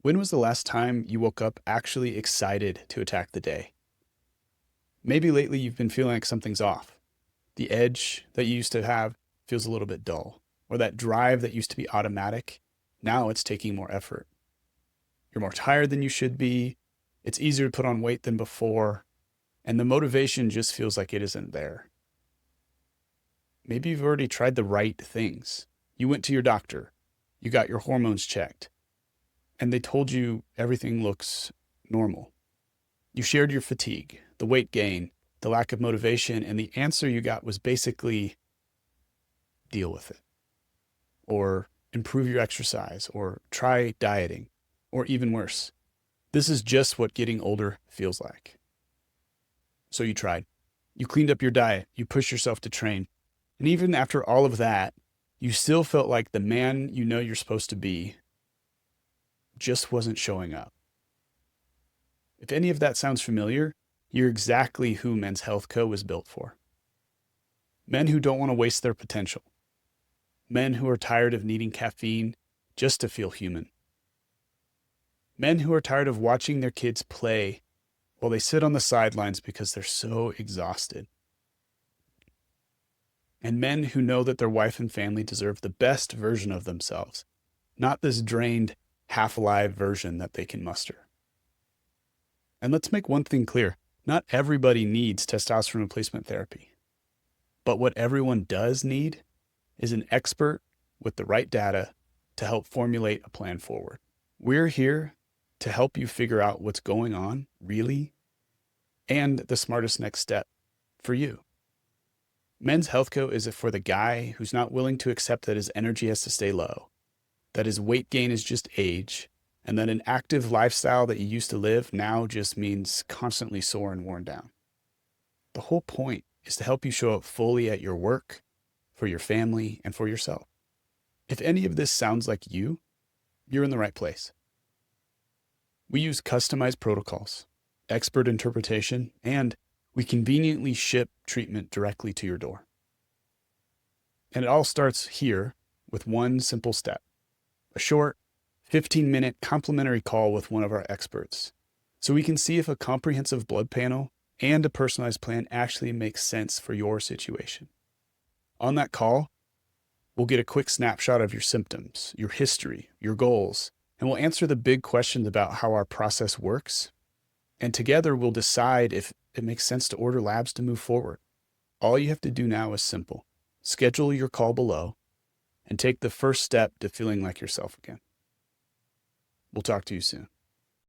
When was the last time you woke up actually excited to attack the day? Maybe lately you've been feeling like something's off. The edge that you used to have feels a little bit dull, or that drive that used to be automatic, now it's taking more effort. You're more tired than you should be. It's easier to put on weight than before, and the motivation just feels like it isn't there. Maybe you've already tried the right things. You went to your doctor, you got your hormones checked, and they told you everything looks normal. You shared your fatigue, the weight gain, the lack of motivation, and the answer you got was basically deal with it, or improve your exercise, or try dieting, or even worse. This is just what getting older feels like. So you tried. You cleaned up your diet, you pushed yourself to train, and even after all of that, you still felt like the man you know you're supposed to be just wasn't showing up. If any of that sounds familiar, you're exactly who Men's Health Co. was built for. Men who don't want to waste their potential. Men who are tired of needing caffeine just to feel human. Men who are tired of watching their kids play while they sit on the sidelines because they're so exhausted. And men who know that their wife and family deserve the best version of themselves, not this drained, half-alive version that they can muster. And let's make one thing clear. Not everybody needs testosterone replacement therapy. But what everyone does need is an expert with the right data to help formulate a plan forward. We're here to help you figure out what's going on, really, and the smartest next step for you. Men's Health Co. is for the guy who's not willing to accept that his energy has to stay low, that his weight gain is just age, and that an active lifestyle that you used to live now just means constantly sore and worn down. The whole point is to help you show up fully at your work, for your family, and for yourself. If any of this sounds like you, you're in the right place. We use customized protocols, expert interpretation, and we conveniently ship treatment directly to your door. And it all starts here with one simple step, a short 15-minute complimentary call with one of our experts, so we can see if a comprehensive blood panel and a personalized plan actually makes sense for your situation. On that call, we'll get a quick snapshot of your symptoms, your history, your goals, and we'll answer the big questions about how our process works. And together we'll decide if it makes sense to order labs to move forward. All you have to do now is simple. Schedule your call below and take the first step to feeling like yourself again. We'll talk to you soon.